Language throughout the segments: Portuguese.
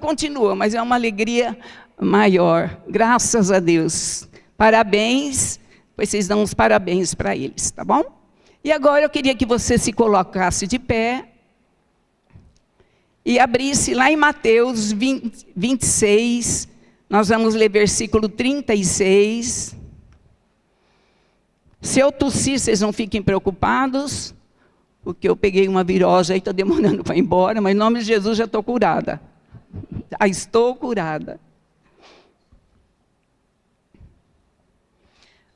continua, mas é uma alegria maior, graças a Deus. Parabéns, pois vocês dão os parabéns para eles, tá bom? E agora eu queria que você se colocasse de pé e abrisse lá em Mateus 26, nós vamos ler versículo 36. Se eu tossir, vocês não fiquem preocupados, porque eu peguei uma virose aí, está demorando para ir embora, mas em nome de Jesus já estou curada. Já estou curada.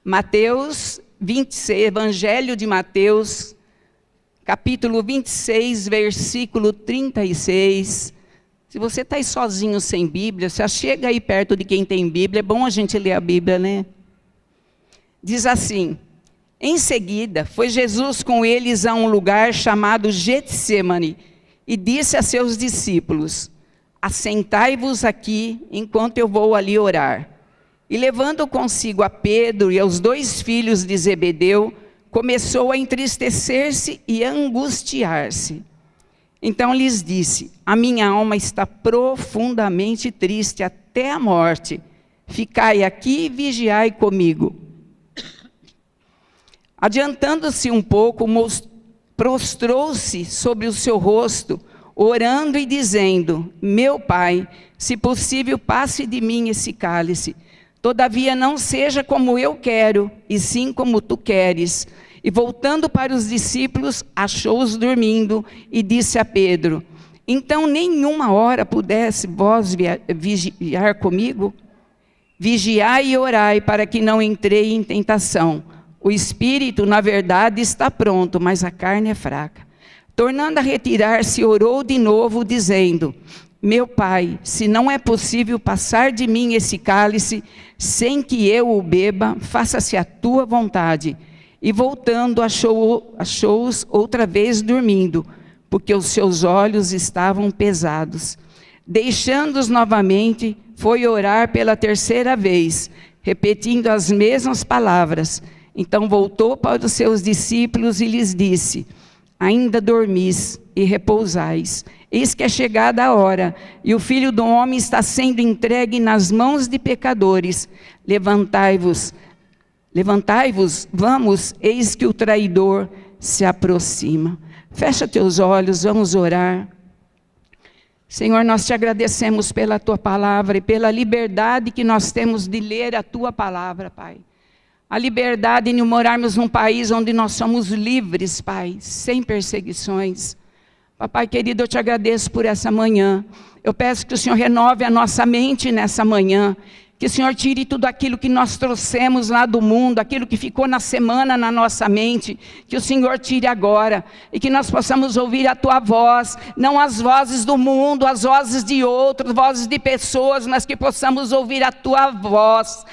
Mateus 26, Evangelho de Mateus, capítulo 26, versículo 36. Se você está aí sozinho sem Bíblia, você chega aí perto de quem tem Bíblia, é bom a gente ler a Bíblia, né? Diz assim: em seguida, foi Jesus com eles a um lugar chamado Getsêmani, e disse a seus discípulos: assentai-vos aqui, enquanto eu vou ali orar. E levando consigo a Pedro e aos 2 filhos de Zebedeu, começou a entristecer-se e a angustiar-se. Então lhes disse: a minha alma está profundamente triste até a morte. Ficai aqui e vigiai comigo. Adiantando-se um pouco, prostrou-se sobre o seu rosto, orando e dizendo: meu Pai, se possível, passe de mim esse cálice. Todavia não seja como eu quero, e sim como tu queres. E voltando para os discípulos, achou-os dormindo, e disse a Pedro: então nenhuma hora pudesse vós vigiar comigo? Vigiai e orai, para que não entrei em tentação. O espírito, na verdade, está pronto, mas a carne é fraca. Tornando a retirar-se, orou de novo, dizendo: meu Pai, se não é possível passar de mim esse cálice, sem que eu o beba, faça-se a tua vontade. E voltando, achou-os outra vez dormindo, porque os seus olhos estavam pesados. Deixando-os novamente, foi orar pela 3ª vez, repetindo as mesmas palavras. Então voltou para os seus discípulos e lhes disse: ainda dormis e repousais. Eis que é chegada a hora, e o Filho do Homem está sendo entregue nas mãos de pecadores. Levantai-vos, vamos, eis que o traidor se aproxima. Fecha teus olhos, vamos orar. Senhor, nós te agradecemos pela tua palavra e pela liberdade que nós temos de ler a tua palavra, Pai. A liberdade de morarmos num país onde nós somos livres, Pai, sem perseguições. Papai querido, eu te agradeço por essa manhã. Eu peço que o Senhor renove a nossa mente nessa manhã. Que o Senhor tire tudo aquilo que nós trouxemos lá do mundo, aquilo que ficou na semana na nossa mente, que o Senhor tire agora, e que nós possamos ouvir a tua voz, não as vozes do mundo, as vozes de outros, vozes de pessoas, mas que possamos ouvir a tua voz,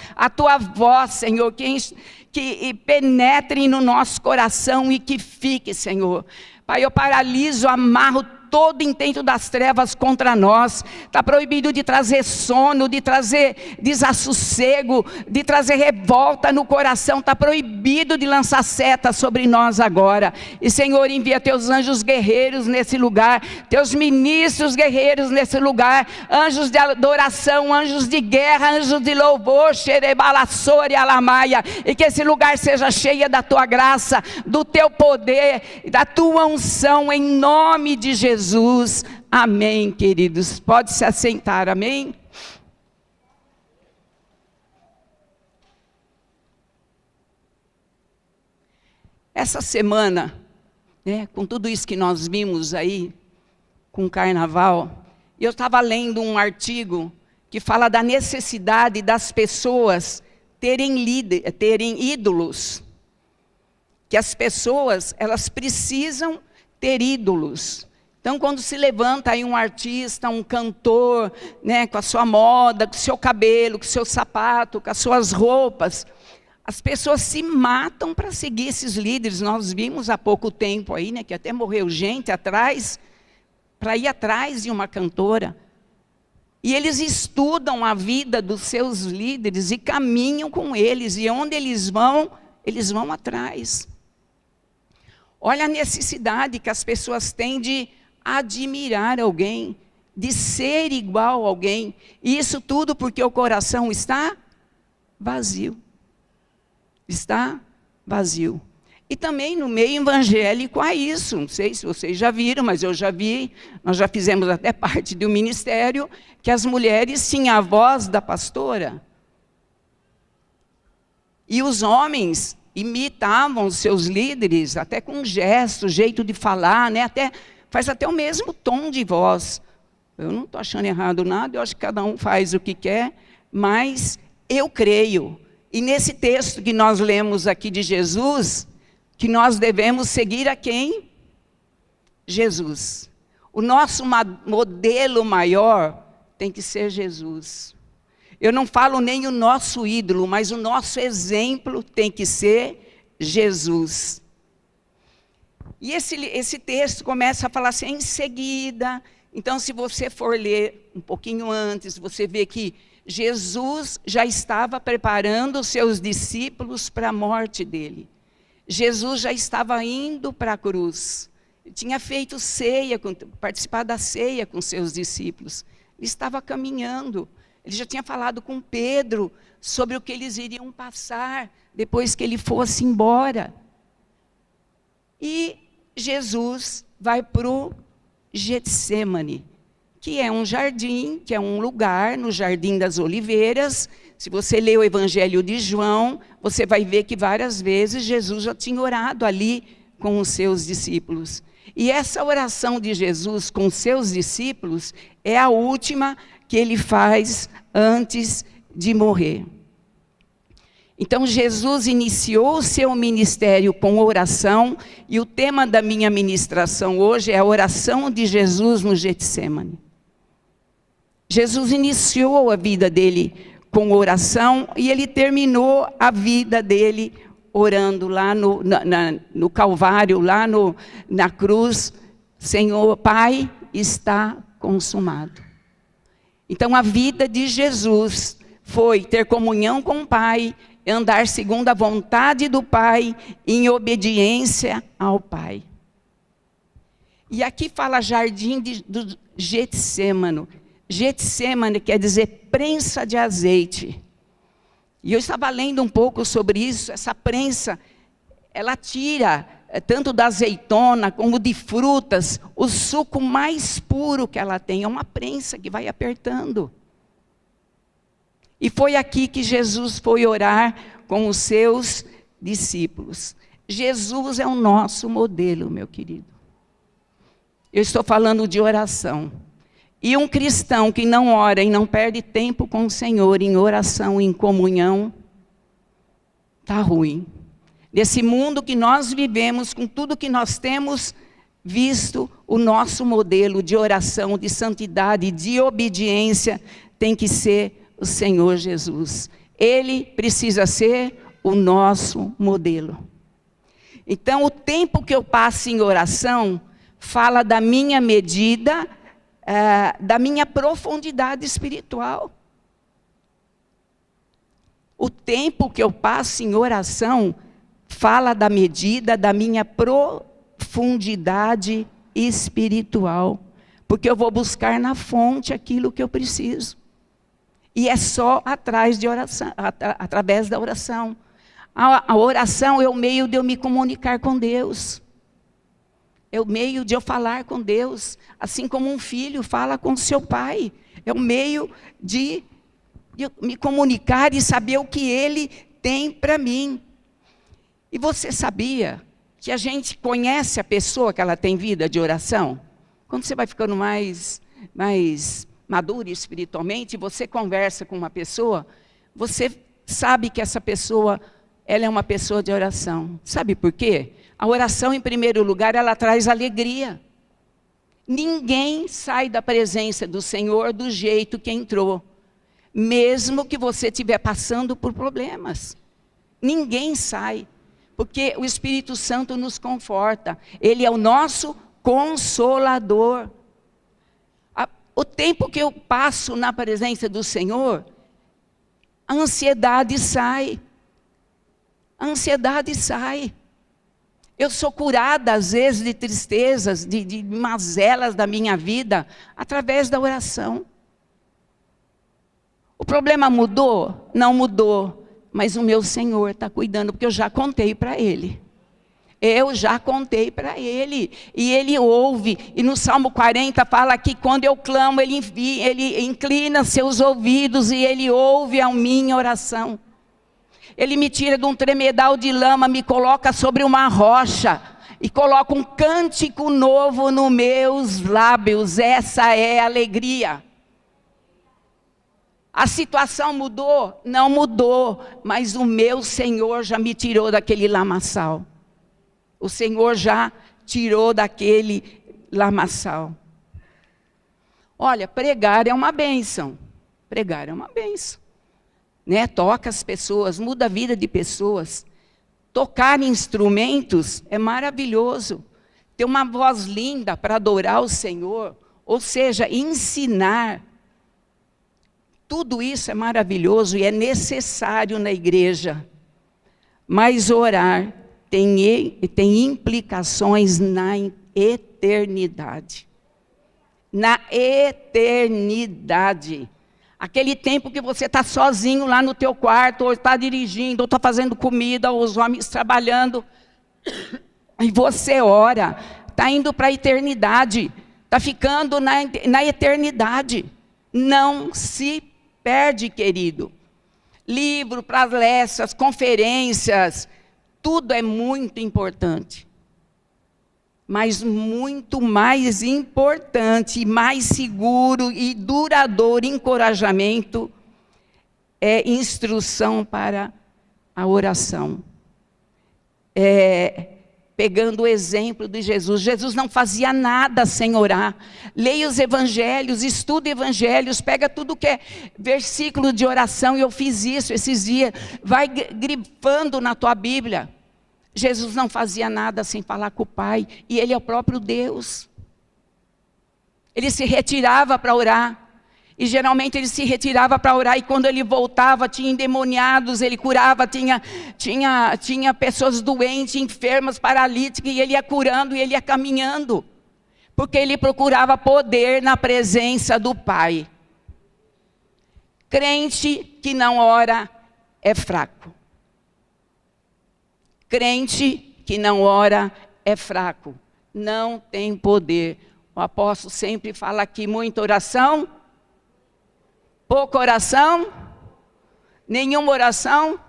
Senhor, que penetre no nosso coração e que fique, Senhor. Pai, eu paraliso, amarro todo intento das trevas contra nós. Está proibido de trazer sono, de trazer desassossego, de trazer revolta no coração. Está proibido de lançar seta sobre nós agora. E Senhor, envia teus anjos guerreiros nesse lugar, teus ministros guerreiros nesse lugar, anjos de adoração, anjos de guerra, anjos de louvor, xerebalassore alamaia, e que esse lugar seja cheio da tua graça, do teu poder, da tua unção, em nome de Jesus. Amém, queridos. Pode se assentar, amém? Essa semana, com tudo isso que nós vimos aí, com o carnaval, eu estava lendo um artigo que fala da necessidade das pessoas terem ídolos. Que as pessoas, elas precisam ter ídolos. Então, quando se levanta aí um artista, um cantor, com a sua moda, com o seu cabelo, com o seu sapato, com as suas roupas, as pessoas se matam para seguir esses líderes. Nós vimos há pouco tempo aí, que até morreu gente atrás, para ir atrás de uma cantora. E eles estudam a vida dos seus líderes e caminham com eles. E onde eles vão atrás. Olha a necessidade que as pessoas têm de admirar alguém, de ser igual a alguém. E isso tudo porque o coração está vazio. Está vazio. E também no meio evangélico há isso. Não sei se vocês já viram, mas eu já vi. Nós já fizemos até parte do ministério, que as mulheres tinham a voz da pastora. E os homens imitavam os seus líderes, até com gesto, jeito de falar, né? Faz até o mesmo tom de voz. Eu não estou achando errado nada, eu acho que cada um faz o que quer, mas eu creio. E nesse texto que nós lemos aqui de Jesus, que nós devemos seguir a quem? Jesus. O nosso modelo maior tem que ser Jesus. Eu não falo nem o nosso ídolo, mas o nosso exemplo tem que ser Jesus. E esse texto começa a falar assim, em seguida. Então, se você for ler um pouquinho antes, você vê que Jesus já estava preparando os seus discípulos para a morte dele. Jesus já estava indo para a cruz. Ele tinha feito ceia, participado da ceia com seus discípulos. Ele estava caminhando. Ele já tinha falado com Pedro sobre o que eles iriam passar depois que ele fosse embora. E Jesus vai para o Getsêmani, que é um jardim, que é um lugar no Jardim das Oliveiras. Se você ler o Evangelho de João, você vai ver que várias vezes Jesus já tinha orado ali com os seus discípulos. E essa oração de Jesus com os seus discípulos é a última que ele faz antes de morrer. Então Jesus iniciou o seu ministério com oração, e o tema da minha ministração hoje é a oração de Jesus no Getsêmani. Jesus iniciou a vida dele com oração e ele terminou a vida dele orando lá no Calvário, lá na cruz. Senhor, Pai, está consumado. Então a vida de Jesus foi ter comunhão com o Pai, andar segundo a vontade do Pai, em obediência ao Pai. E aqui fala jardim do Getsêmani. Getsêmani quer dizer prensa de azeite. E eu estava lendo um pouco sobre isso. Essa prensa, ela tira tanto da azeitona como de frutas, o suco mais puro que ela tem. É uma prensa que vai apertando. E foi aqui que Jesus foi orar com os seus discípulos. Jesus é o nosso modelo, meu querido. Eu estou falando de oração. E um cristão que não ora e não perde tempo com o Senhor em oração, em comunhão, está ruim. Nesse mundo que nós vivemos, com tudo que nós temos visto, o nosso modelo de oração, de santidade, de obediência, tem que ser o Senhor Jesus. Ele precisa ser o nosso modelo. Então, o tempo que eu passo em oração fala da minha medida, da minha profundidade espiritual. O tempo que eu passo em oração fala da medida da minha profundidade espiritual, porque eu vou buscar na fonte aquilo que eu preciso. E é só atrás de oração, através da oração. A oração é o meio de eu me comunicar com Deus. É o meio de eu falar com Deus, assim como um filho fala com seu pai. É o meio de eu me comunicar e saber o que Ele tem para mim. E você sabia que a gente conhece a pessoa que ela tem vida de oração? Quando você vai ficando mais maduro espiritualmente, você conversa com uma pessoa, você sabe que essa pessoa, ela é uma pessoa de oração. Sabe por quê? A oração, em primeiro lugar, ela traz alegria. Ninguém sai da presença do Senhor do jeito que entrou, mesmo que você estiver passando por problemas. Ninguém sai, porque o Espírito Santo nos conforta. Ele é o nosso consolador. O tempo que eu passo na presença do Senhor, a ansiedade sai. A ansiedade sai. Eu sou curada, às vezes, de tristezas, de mazelas da minha vida, através da oração. O problema mudou? Não mudou. Mas o meu Senhor está cuidando, porque eu já contei para Ele. Eu já contei para Ele. E Ele ouve. E no Salmo 40 fala que quando eu clamo, Ele inclina seus ouvidos e Ele ouve a minha oração. Ele me tira de um tremedal de lama, me coloca sobre uma rocha e coloca um cântico novo nos meus lábios. Essa é a alegria. A situação mudou? Não mudou, mas o meu Senhor já me tirou daquele lamaçal. O Senhor já tirou daquele lamaçal. Olha, pregar é uma bênção. Pregar é uma bênção. Né? Toca as pessoas, muda a vida de pessoas. Tocar instrumentos é maravilhoso. Ter uma voz linda para adorar o Senhor, ou seja, ensinar. Tudo isso é maravilhoso e é necessário na igreja. Mas orar tem implicações na eternidade. Na eternidade. Aquele tempo que você está sozinho lá no teu quarto, ou está dirigindo, ou está fazendo comida, ou os homens trabalhando, e você ora, está indo para a eternidade, está ficando na eternidade. Não se perde, querido. Livro, palestras, conferências, tudo é muito importante. Mas muito mais importante, mais seguro e duradouro encorajamento é instrução para a oração. Pegando o exemplo de Jesus. Jesus não fazia nada sem orar. Leia os evangelhos, estuda evangelhos, pega tudo que é versículo de oração, e eu fiz isso esses dias. Vai grifando na tua Bíblia. Jesus não fazia nada sem falar com o Pai, e Ele é o próprio Deus. Ele se retirava para orar, e geralmente Ele se retirava para orar, e quando Ele voltava, tinha endemoniados, Ele curava, tinha pessoas doentes, enfermas, paralíticas, e Ele ia curando, e Ele ia caminhando, porque Ele procurava poder na presença do Pai. Crente que não ora é fraco. Crente que não ora é fraco, não tem poder. O apóstolo sempre fala aqui, muita oração, pouca oração, nenhuma oração.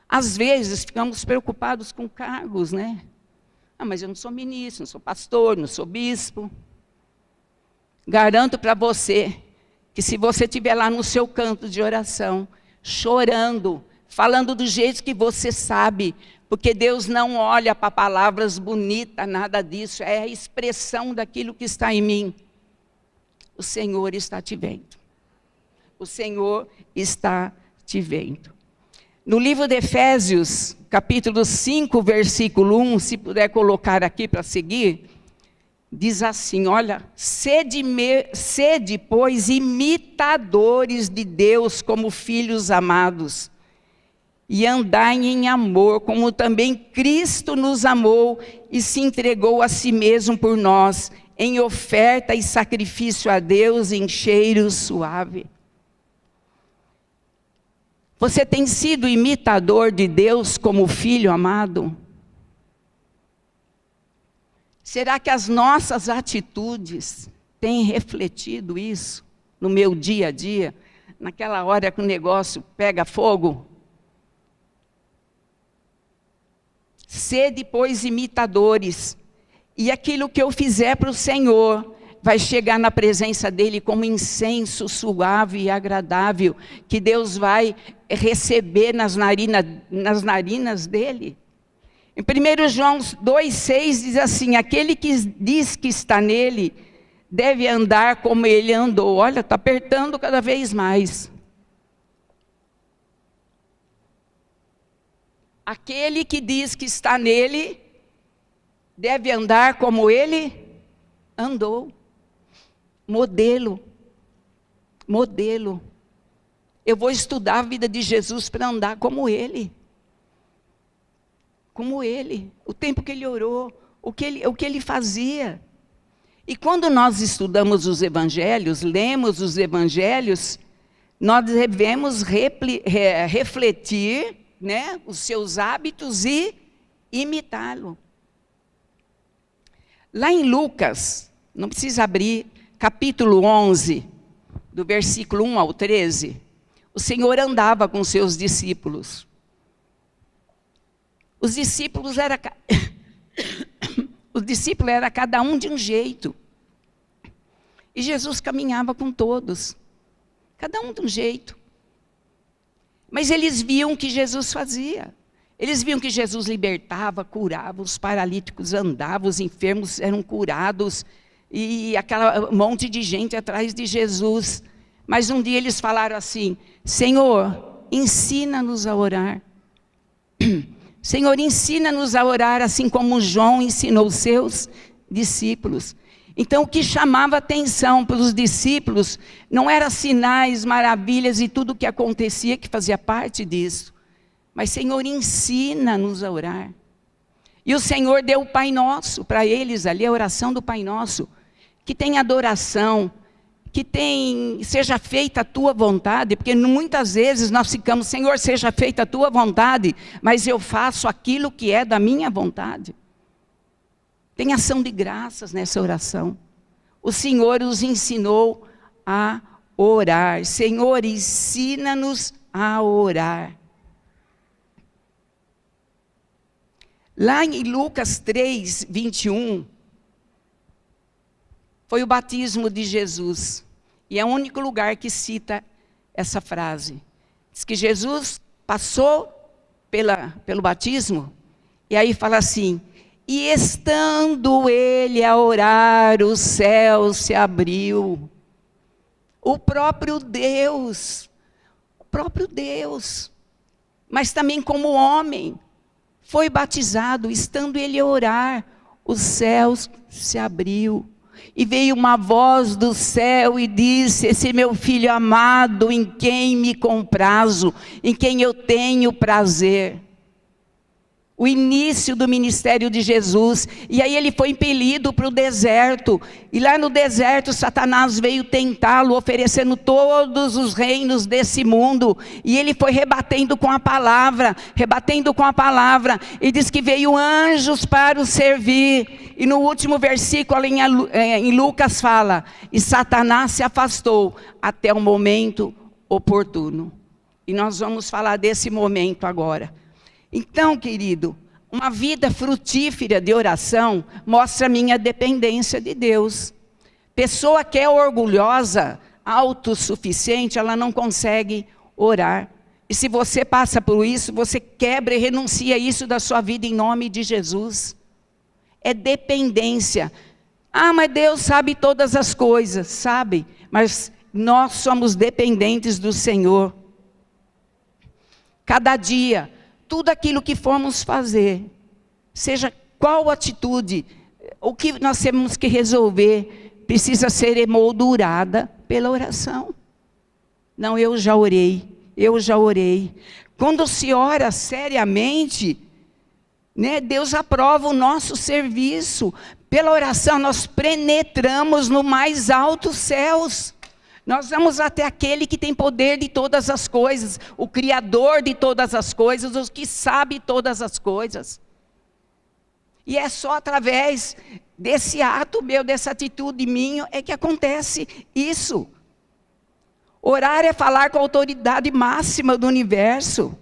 Às vezes ficamos preocupados com cargos, né? Mas eu não sou ministro, não sou pastor, não sou bispo. Garanto para você que se você estiver lá no seu canto de oração, chorando, falando do jeito que você sabe, porque Deus não olha para palavras bonitas, nada disso, é a expressão daquilo que está em mim. O Senhor está te vendo. O Senhor está te vendo. No livro de Efésios, capítulo 5, versículo 1, se puder colocar aqui para seguir, diz assim, olha, sede, pois, imitadores de Deus como filhos amados, e andai em amor, como também Cristo nos amou e se entregou a si mesmo por nós, em oferta e sacrifício a Deus em cheiro suave. Você tem sido imitador de Deus como filho amado? Será que as nossas atitudes têm refletido isso no meu dia a dia? Naquela hora que o negócio pega fogo? Sede, pois, imitadores, e aquilo que eu fizer para o Senhor vai chegar na presença dEle como incenso suave e agradável, que Deus vai receber nas narinas dEle. Em 1 João 2,6 diz assim, aquele que diz que está nele, deve andar como ele andou. Olha, está apertando cada vez mais. Aquele que diz que está nele, deve andar como ele andou. Modelo. Modelo. Eu vou estudar a vida de Jesus para andar como ele. como ele, o tempo que ele orou, o que ele fazia. E quando nós estudamos os evangelhos, lemos os evangelhos, nós devemos refletir, né, os seus hábitos e imitá-lo. Lá em Lucas, não precisa abrir, capítulo 11, do versículo 1 ao 13, o Senhor andava com seus discípulos. Os discípulos eram cada um de um jeito. E Jesus caminhava com todos, cada um de um jeito. Mas eles viam o que Jesus fazia. Eles viam que Jesus libertava, curava, os paralíticos andavam, os enfermos eram curados, e aquele monte de gente atrás de Jesus. Mas um dia eles falaram assim: Senhor, ensina-nos a orar. Senhor, ensina-nos a orar assim como João ensinou os seus discípulos. Então o que chamava atenção para os discípulos não eram sinais, maravilhas e tudo o que acontecia que fazia parte disso. Mas Senhor, ensina-nos a orar. E o Senhor deu o Pai Nosso para eles ali, a oração do Pai Nosso. Que tem adoração, seja feita a tua vontade, porque muitas vezes nós ficamos, Senhor, seja feita a tua vontade, mas eu faço aquilo que é da minha vontade. Tem ação de graças nessa oração. O Senhor os ensinou a orar. Senhor, ensina-nos a orar. Lá em Lucas 3, 21, foi o batismo de Jesus. E é o único lugar que essa frase. Diz que Jesus passou pelo batismo, e aí fala assim: e estando ele a orar, o céu se abriu. O próprio Deus, mas também como homem, foi batizado, estando ele a orar, os céus se abriu. E veio uma voz do céu e disse: esse é meu filho amado, em quem me comprazo, em quem eu tenho prazer. O início do ministério de Jesus. E aí ele foi impelido para o deserto. E lá no deserto Satanás veio tentá-lo, oferecendo todos os reinos desse mundo. E ele foi rebatendo com a palavra. E diz que veio anjos para o servir. E no último versículo em Lucas fala: e Satanás se afastou até o momento oportuno. E nós vamos falar desse momento agora. Então, querido, uma vida frutífera de oração mostra a minha dependência de Deus. Pessoa que é orgulhosa, autossuficiente, ela não consegue orar. E se você passa por isso, você quebra e renuncia isso da sua vida em nome de Jesus. É dependência. Ah, mas Deus sabe todas as coisas. Sabe, mas nós somos dependentes do Senhor. Cada dia, tudo aquilo que formos fazer, seja qual atitude, o que nós temos que resolver, precisa ser emoldurada pela oração. Não, eu já orei. Quando se ora seriamente, né, Deus aprova o nosso serviço. Pela oração nós penetramos no mais altos céus. Nós vamos até aquele que tem poder de todas as coisas, o Criador de todas as coisas, o que sabe todas as coisas. E é só através desse ato meu, dessa atitude minha, é que acontece isso. Orar é falar com a autoridade máxima do universo.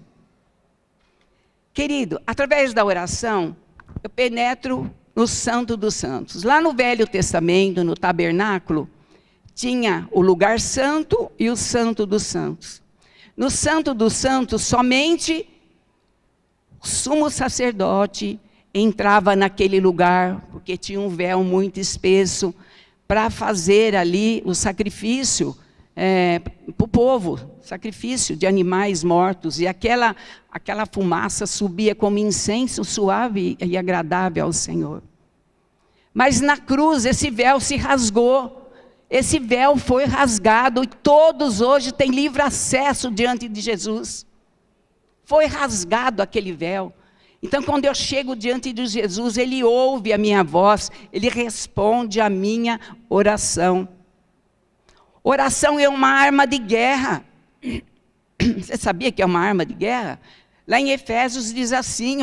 Querido, através da oração, eu penetro no Santo dos Santos. Lá no Velho Testamento, no tabernáculo, tinha o lugar santo e o Santo dos Santos. No Santo dos Santos, somente o sumo sacerdote entrava naquele lugar, porque tinha um véu muito espesso, para fazer ali o sacrifício para o povo, sacrifício de animais mortos. E aquela fumaça subia como incenso suave e agradável ao Senhor. Mas na cruz esse véu se rasgou. Esse véu foi rasgado e todos hoje têm livre acesso diante de Jesus. Foi rasgado aquele véu. Então, quando eu chego diante de Jesus, Ele ouve a minha voz, Ele responde a minha oração. Oração é uma arma de guerra. Você sabia que é uma arma de guerra? Lá em Efésios diz assim,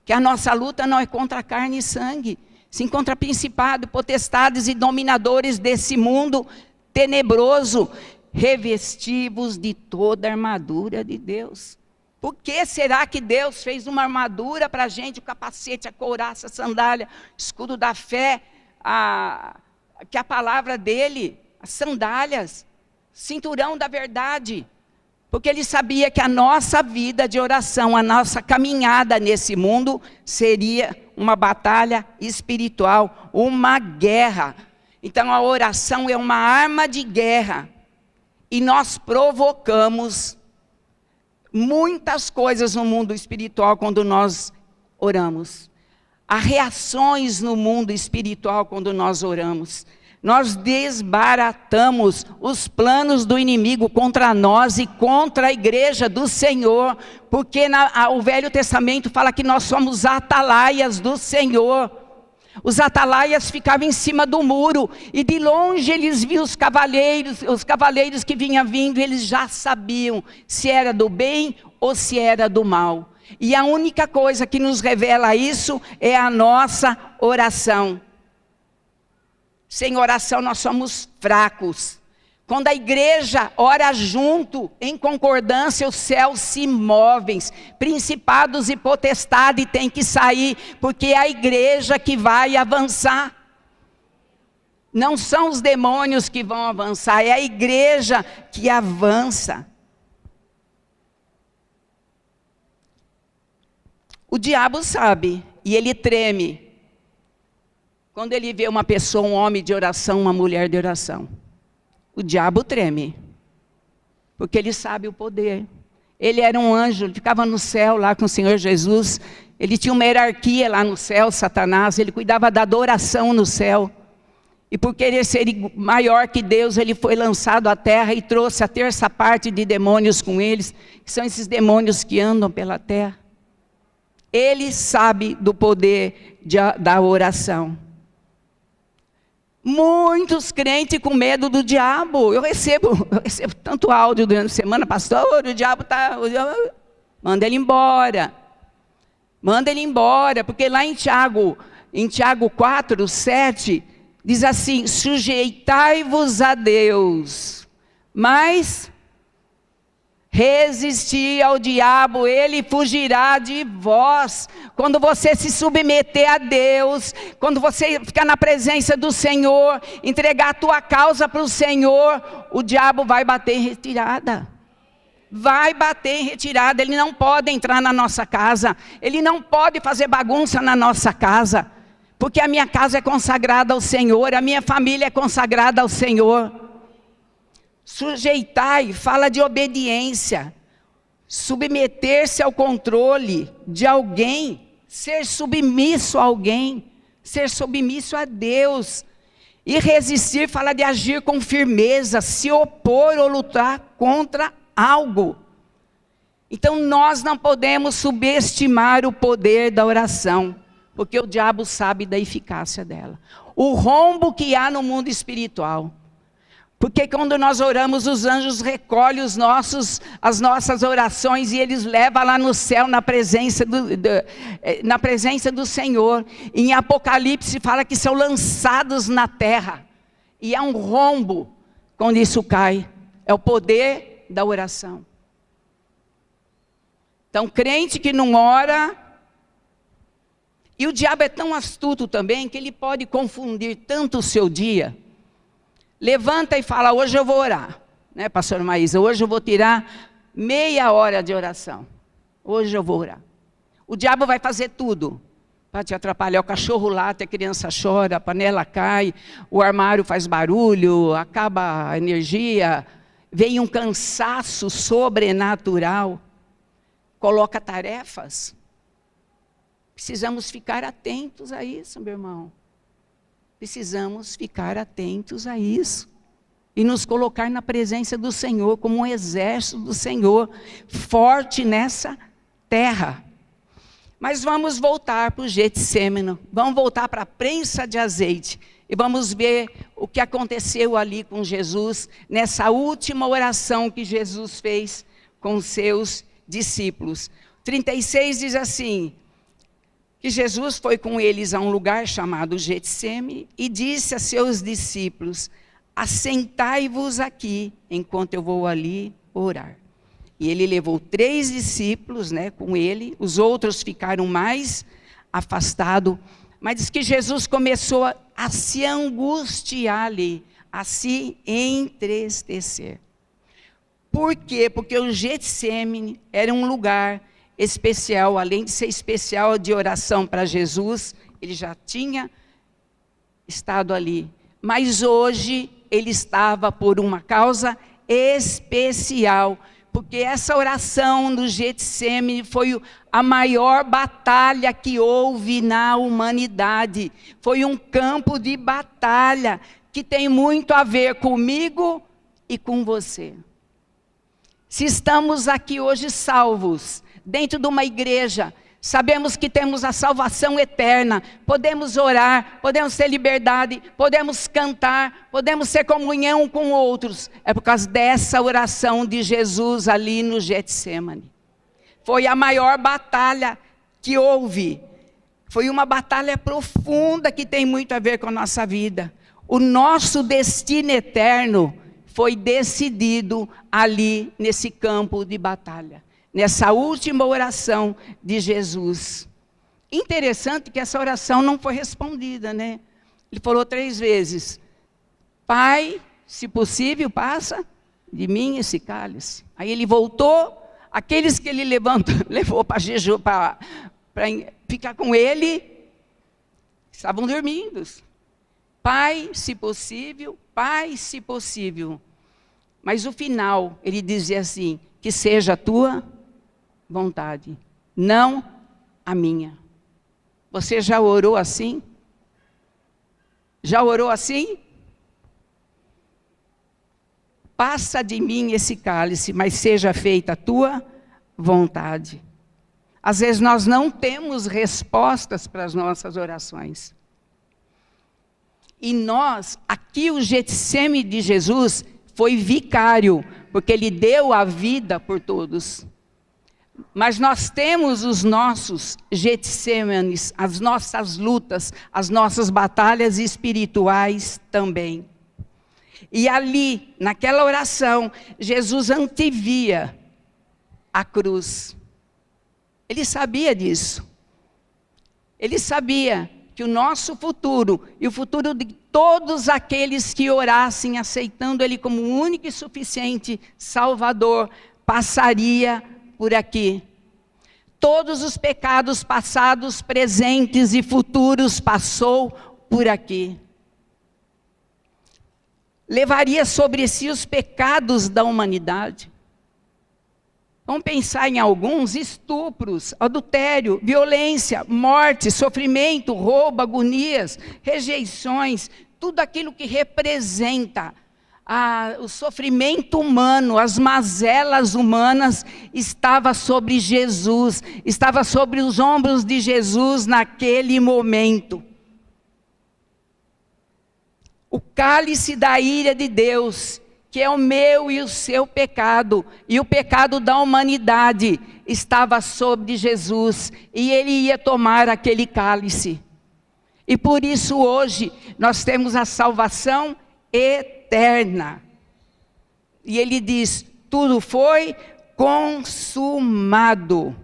que a nossa luta não é contra carne e sangue, sim contra principados, potestades e dominadores desse mundo tenebroso, revestivos de toda a armadura de Deus. Por que será que Deus fez uma armadura para a gente, o capacete, a couraça, a sandália, escudo da fé, que a palavra dele, as sandálias, cinturão da verdade? Porque Ele sabia que a nossa vida de oração, a nossa caminhada nesse mundo, seria uma batalha espiritual, uma guerra. Então a oração é uma arma de guerra. E nós provocamos muitas coisas no mundo espiritual quando nós oramos. Há reações no mundo espiritual quando nós oramos. Nós desbaratamos os planos do inimigo contra nós e contra a igreja do Senhor, porque o Velho Testamento fala que nós somos atalaias do Senhor. Os atalaias ficavam em cima do muro, e de longe eles viam os cavaleiros que vinham vindo, eles já sabiam se era do bem ou se era do mal. E a única coisa que nos revela isso é a nossa oração. Sem oração nós somos fracos. Quando a igreja ora junto, em concordância, os céus se movem. Principados e potestades têm que sair, porque é a igreja que vai avançar. Não são os demônios que vão avançar, é a igreja que avança. O diabo sabe, e ele treme quando ele vê uma pessoa, um homem de oração, uma mulher de oração. O diabo treme, porque ele sabe o poder. Ele era um anjo, ele ficava no céu lá com o Senhor Jesus. Ele tinha uma hierarquia lá no céu, Satanás. Ele cuidava da adoração no céu. E por querer ser maior que Deus, ele foi lançado à terra e trouxe a terça parte de demônios com eles, que são esses demônios que andam pela terra. Ele sabe do poder da oração. Muitos crentes com medo do diabo. Eu recebo tanto áudio durante a semana, pastor, o diabo está... Manda ele embora. Manda ele embora, porque lá em Tiago 4, 7, diz assim, sujeitai-vos a Deus, mas resistir ao diabo, ele fugirá de vós. Quando você se submeter a Deus, quando você ficar na presença do Senhor, entregar a tua causa para o Senhor, o diabo vai bater em retirada. Vai bater em retirada, ele não pode entrar na nossa casa, ele não pode fazer bagunça na nossa casa, porque a minha casa é consagrada ao Senhor, a minha família é consagrada ao Senhor. Sujeitai, fala de obediência, submeter-se ao controle de alguém, ser submisso a alguém, ser submisso a Deus. E resistir, fala de agir com firmeza, se opor ou lutar contra algo. Então nós não podemos subestimar o poder da oração, porque o diabo sabe da eficácia dela. O rombo que há no mundo espiritual. Porque quando nós oramos, os anjos recolhem as nossas orações e eles levam lá no céu, na presença do Senhor. Em Apocalipse fala que são lançados na terra. E há um rombo quando isso cai. É o poder da oração. Então, crente que não ora... E o diabo é tão astuto também que ele pode confundir tanto o seu dia. Levanta e fala, hoje eu vou orar, né, pastor Maísa? Hoje eu vou tirar meia hora de oração. Hoje eu vou orar. O diabo vai fazer tudo para te atrapalhar. O cachorro late, a criança chora, a panela cai, o armário faz barulho, acaba a energia, vem um cansaço sobrenatural, coloca tarefas. Precisamos ficar atentos a isso, meu irmão. Precisamos ficar atentos a isso. E nos colocar na presença do Senhor, como um exército do Senhor, forte nessa terra. Mas vamos voltar para o Getsêmani, vamos voltar para a prensa de azeite. E vamos ver o que aconteceu ali com Jesus, nessa última oração que Jesus fez com os seus discípulos. 36 diz assim, que Jesus foi com eles a um lugar chamado Getsêmani e disse a seus discípulos, assentai-vos aqui, enquanto eu vou ali orar. E ele levou 3 discípulos, com ele, os outros ficaram mais afastados, mas diz que Jesus começou a se angustiar ali, a se entristecer. Por quê? Porque o Getsêmani era um lugar especial, além de ser especial de oração para Jesus, ele já tinha estado ali. Mas hoje ele estava por uma causa especial, porque essa oração do Getsêmani foi a maior batalha que houve na humanidade. Foi um campo de batalha que tem muito a ver comigo e com você. Se estamos aqui hoje salvos, dentro de uma igreja, sabemos que temos a salvação eterna, podemos orar, podemos ter liberdade, podemos cantar, podemos ter comunhão com outros. É por causa dessa oração de Jesus ali no Getsêmani. Foi a maior batalha que houve. Foi uma batalha profunda que tem muito a ver com a nossa vida. O nosso destino eterno foi decidido ali nesse campo de batalha. Nessa última oração de Jesus. Interessante que essa oração não foi respondida, Ele falou 3 vezes, Pai, se possível, passa de mim esse cálice. Aí ele voltou, aqueles que ele levou para jejum, para ficar com ele, estavam dormindo. Pai, se possível, Pai, se possível. Mas o final, ele dizia assim, que seja a tua vontade, não a minha. Você já orou assim? Já orou assim? Passa de mim esse cálice, mas seja feita a tua vontade. Às vezes nós não temos respostas para as nossas orações. E nós, aqui o Getsêmani de Jesus foi vicário, porque ele deu a vida por todos. Mas nós temos os nossos Getsêmanis, as nossas lutas, as nossas batalhas espirituais também. E ali, naquela oração, Jesus antevia a cruz. Ele sabia disso. Ele sabia que o nosso futuro e o futuro de todos aqueles que orassem, aceitando Ele como o único e suficiente Salvador, passaria por aqui. Todos os pecados passados, presentes e futuros passou por aqui. Levaria sobre si os pecados da humanidade. Vamos pensar em alguns: estupros, adultério, violência, morte, sofrimento, roubo, agonias, rejeições, tudo aquilo que representa o sofrimento humano, as mazelas humanas, estava sobre Jesus, estava sobre os ombros de Jesus naquele momento. O cálice da ira de Deus, que é o meu e o seu pecado, e o pecado da humanidade, estava sobre Jesus, e Ele ia tomar aquele cálice. E por isso hoje, nós temos a salvação eterna. E Ele diz, tudo foi consumado.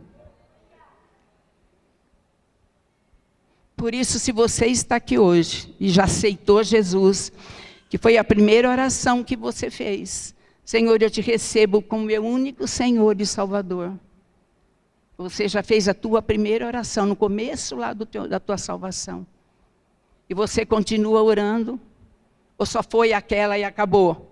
Por isso, se você está aqui hoje, e já aceitou Jesus, que foi a primeira oração que você fez. Senhor, eu te recebo como meu único Senhor e Salvador. Você já fez a tua primeira oração, no começo lá da tua salvação. E você continua orando? Ou só foi aquela e acabou?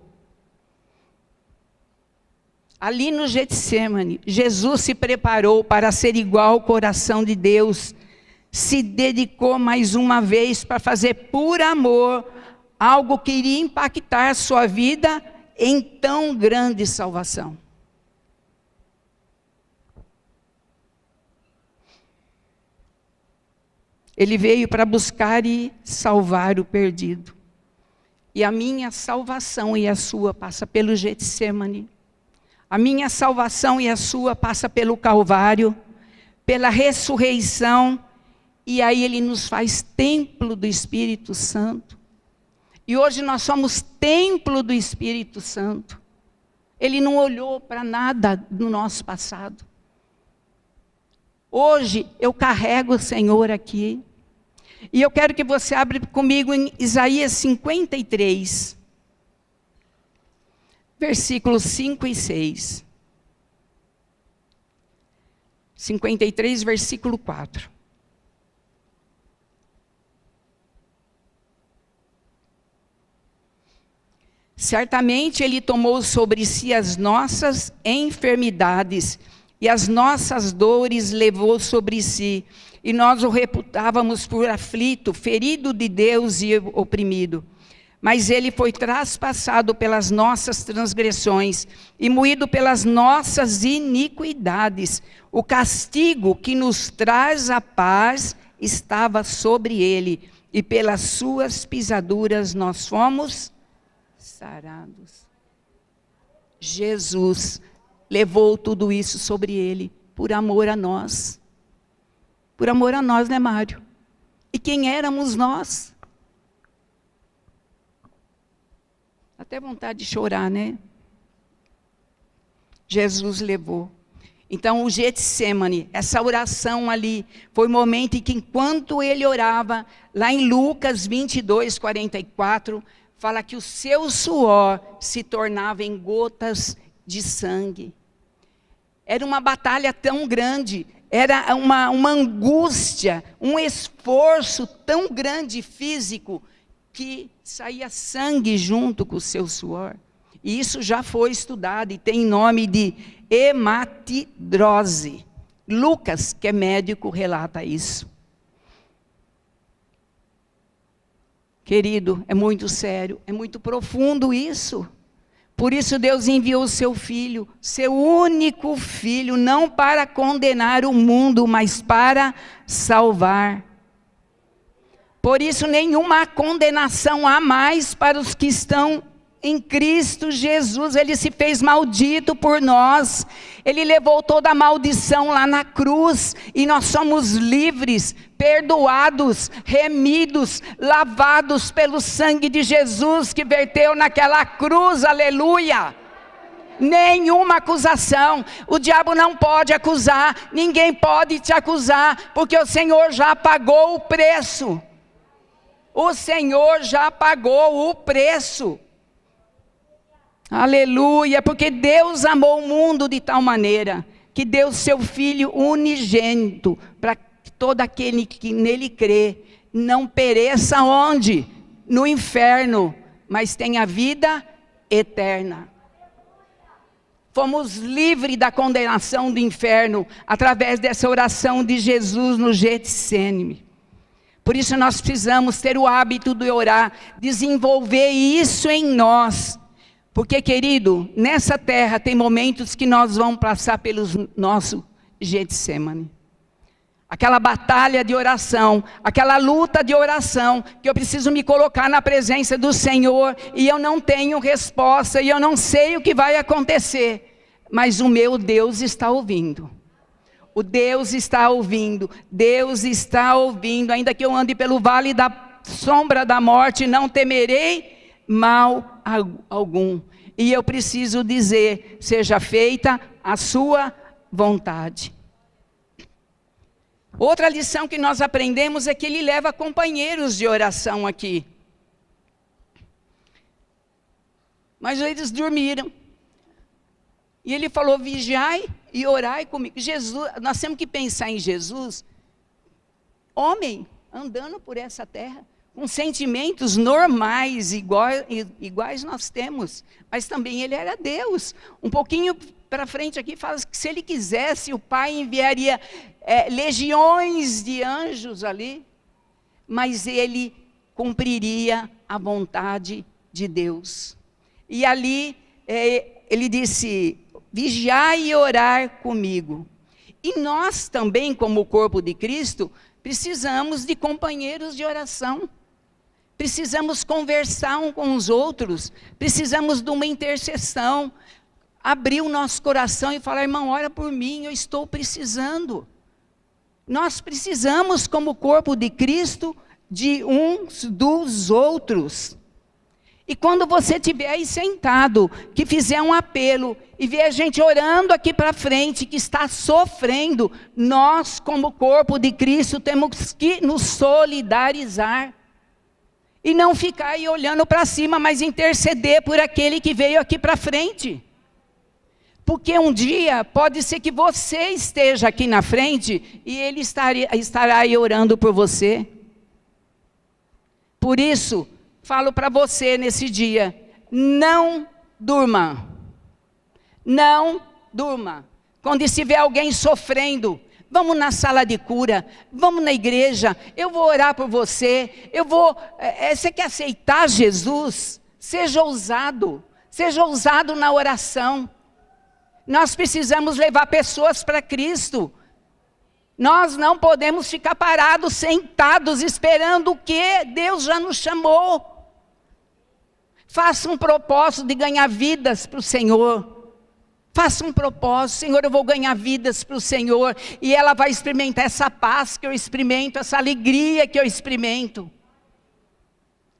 Ali no Getsêmani, Jesus se preparou para ser igual ao coração de Deus. Se dedicou mais uma vez para fazer por amor algo que iria impactar a sua vida em tão grande salvação. Ele veio para buscar e salvar o perdido. E a minha salvação e a sua passa pelo Getsemane. A minha salvação e a sua passa pelo Calvário, pela ressurreição, e aí Ele nos faz templo do Espírito Santo. E hoje nós somos templo do Espírito Santo. Ele não olhou para nada do nosso passado. Hoje eu carrego o Senhor aqui. E eu quero que você abra comigo em Isaías 53. Versículos 5 e 6. 53, versículo 4. Certamente Ele tomou sobre si as nossas enfermidades, e as nossas dores levou sobre si, e nós o reputávamos por aflito, ferido de Deus e oprimido. Mas Ele foi traspassado pelas nossas transgressões, e moído pelas nossas iniquidades. O castigo que nos traz a paz estava sobre Ele, e pelas suas pisaduras nós fomos sarados. Jesus levou tudo isso sobre Ele, por amor a nós. Por amor a nós, né, Mário? E quem éramos nós? Até vontade de chorar, né? Jesus levou. Então o Getsemane, essa oração ali, foi o momento em que enquanto ele orava, lá em Lucas 22, 44, fala que o seu suor se tornava em gotas de sangue. Era uma batalha tão grande, era uma angústia, um esforço tão grande físico, que saía sangue junto com o seu suor. E isso já foi estudado e tem nome de hematidrose. Lucas, que é médico, relata isso. Querido, é muito sério, é muito profundo isso. Por isso Deus enviou o seu Filho, seu único Filho, não para condenar o mundo, mas para salvar. Por isso nenhuma condenação há mais para os que estão em Cristo Jesus. Ele se fez maldito por nós, Ele levou toda a maldição lá na cruz, e nós somos livres, perdoados, remidos, lavados pelo sangue de Jesus, que verteu naquela cruz, aleluia. Nenhuma acusação, o diabo não pode acusar, ninguém pode te acusar, porque o Senhor já pagou o preço. O Senhor já pagou o preço. Aleluia, porque Deus amou o mundo de tal maneira que deu seu Filho unigênito, para que todo aquele que nele crê não pereça onde? No inferno, mas tenha vida eterna. Fomos livres da condenação do inferno através dessa oração de Jesus no Getsemane. Por isso nós precisamos ter o hábito de orar, desenvolver isso em nós. Porque, querido, nessa terra tem momentos que nós vamos passar pelo nosso Getsemane. Aquela batalha de oração, aquela luta de oração, que eu preciso me colocar na presença do Senhor, e eu não tenho resposta, e eu não sei o que vai acontecer. Mas o meu Deus está ouvindo. O Deus está ouvindo, Deus está ouvindo. Ainda que eu ande pelo vale da sombra da morte, não temerei mal algum. E eu preciso dizer, seja feita a sua vontade. Outra lição que nós aprendemos é que ele leva companheiros de oração aqui. Mas eles dormiram. E ele falou, vigiai e orai comigo. Jesus, nós temos que pensar em Jesus, homem, andando por essa terra, com sentimentos normais, iguais nós temos, mas também ele era Deus. Um pouquinho para frente aqui fala que se ele quisesse, o Pai enviaria legiões de anjos ali, mas ele cumpriria a vontade de Deus. E ali ele disse, vigiai e orar comigo. E nós também, como o corpo de Cristo, Precisamos de companheiros de oração. Precisamos conversar uns com os outros. Precisamos de uma intercessão. Abrir o nosso coração e falar: irmão, ora por mim, eu estou precisando. Nós precisamos, como corpo de Cristo, de uns dos outros. E quando você estiver aí sentado, que fizer um apelo, e ver a gente orando aqui para frente, que está sofrendo, nós, como corpo de Cristo, temos que nos solidarizar. E não ficar aí olhando para cima, mas interceder por aquele que veio aqui para frente. Porque um dia pode ser que você esteja aqui na frente e ele estará aí orando por você. Por isso, falo para você nesse dia: não durma. Não durma. Quando estiver alguém sofrendo, vamos na sala de cura, vamos na igreja, eu vou orar por você, você quer aceitar Jesus? Seja ousado na oração. Nós precisamos levar pessoas para Cristo. Nós não podemos ficar parados, sentados, esperando o quê? Deus já nos chamou. Faça um propósito de ganhar vidas para o Senhor. Faça um propósito: Senhor, eu vou ganhar vidas para o Senhor. E ela vai experimentar essa paz que eu experimento, essa alegria que eu experimento.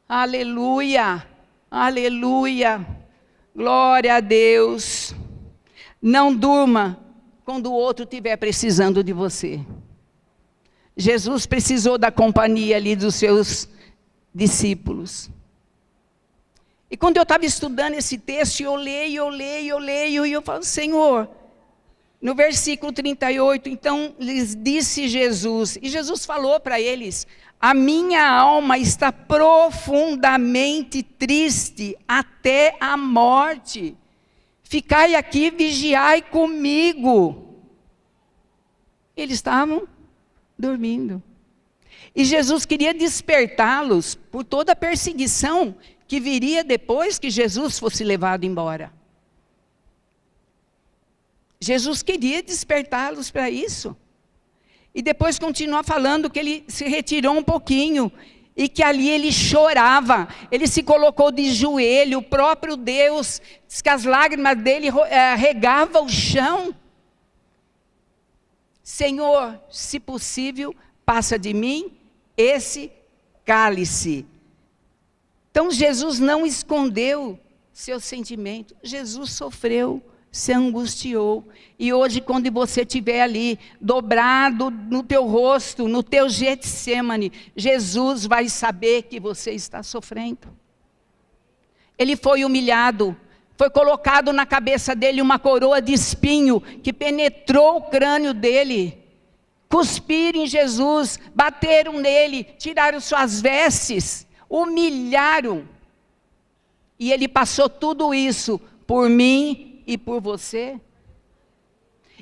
Aleluia, aleluia, glória a Deus. Não durma quando o outro estiver precisando de você. Jesus precisou da companhia ali dos seus discípulos. E quando eu estava estudando esse texto, eu leio, e eu falo: Senhor, no versículo 38, então lhes disse Jesus, e Jesus falou para eles: a minha alma está profundamente triste até a morte. Ficai aqui, vigiai comigo. Eles estavam dormindo. E Jesus queria despertá-los por toda a perseguição que viria depois que Jesus fosse levado embora. Jesus queria despertá-los para isso. E depois continua falando que ele se retirou um pouquinho e que ali ele chorava, ele se colocou de joelho, o próprio Deus, diz que as lágrimas dele regavam o chão. Senhor, se possível, passa de mim esse cálice. Então Jesus não escondeu seu sentimento, Jesus sofreu, se angustiou. E hoje, quando você estiver ali, dobrado no teu rosto, no teu Getsemane, Jesus vai saber que você está sofrendo. Ele foi humilhado, foi colocado na cabeça dele uma coroa de espinho, que penetrou o crânio dele. Cuspiram em Jesus, bateram nele, tiraram suas vestes, humilharam. E ele passou tudo isso por mim e por você.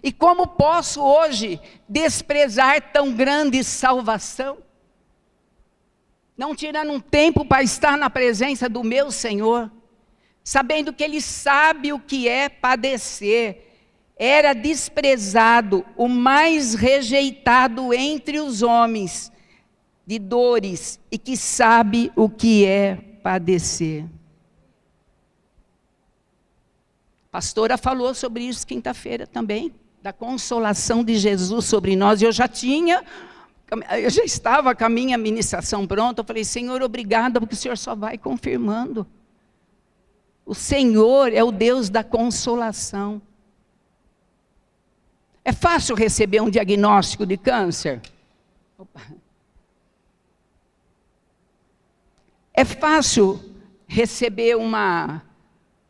E como posso hoje desprezar tão grande salvação? Não tirando um tempo para estar na presença do meu Senhor, sabendo que Ele sabe o que é padecer. Era desprezado, o mais rejeitado entre os homens, de dores, e que sabe o que é padecer. A pastora falou sobre isso quinta-feira também, da consolação de Jesus sobre nós. Eu já estava com a minha ministração pronta. Eu falei: Senhor, obrigada, porque o Senhor só vai confirmando. O Senhor é o Deus da consolação. É fácil receber um diagnóstico de câncer? É fácil receber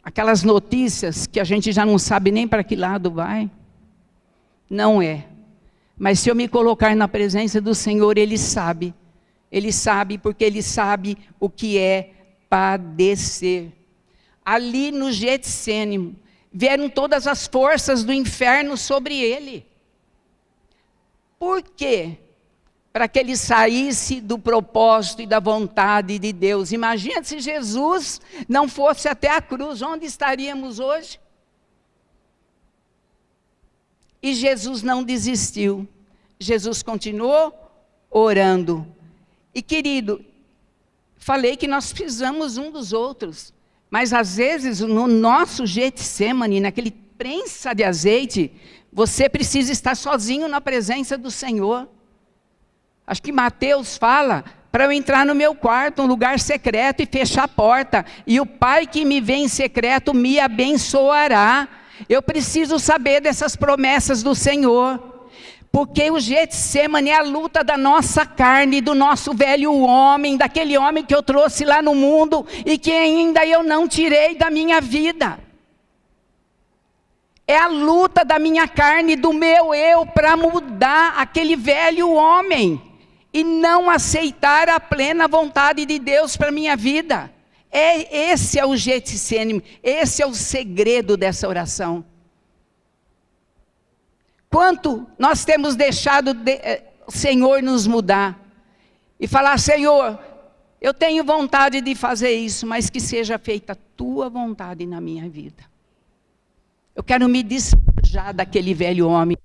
aquelas notícias que a gente já não sabe nem para que lado vai? Não é. Mas se eu me colocar na presença do Senhor, Ele sabe porque Ele sabe o que é padecer. Ali no Getsemane, vieram todas as forças do inferno sobre Ele. Por quê? Para que Ele saísse do propósito e da vontade de Deus. Imagina se Jesus não fosse até a cruz, onde estaríamos hoje? E Jesus não desistiu. Jesus continuou orando. E querido, falei que nós precisamos um dos outros, mas às vezes no nosso Getsemane, naquele prensa de azeite, você precisa estar sozinho na presença do Senhor. Acho que Mateus fala para eu entrar no meu quarto, um lugar secreto, e fechar a porta, e o Pai que me vê em secreto me abençoará. Eu preciso saber dessas promessas do Senhor, porque o Getsemane é a luta da nossa carne, do nosso velho homem, daquele homem que eu trouxe lá no mundo, e que ainda eu não tirei da minha vida. É a luta da minha carne, do meu eu, para mudar aquele velho homem, e não aceitar a plena vontade de Deus para a minha vida. Esse é o Getsemane, esse é o segredo dessa oração. Quanto nós temos deixado o Senhor nos mudar, e falar: Senhor, eu tenho vontade de fazer isso, mas que seja feita a tua vontade na minha vida. Eu quero me despojar daquele velho homem.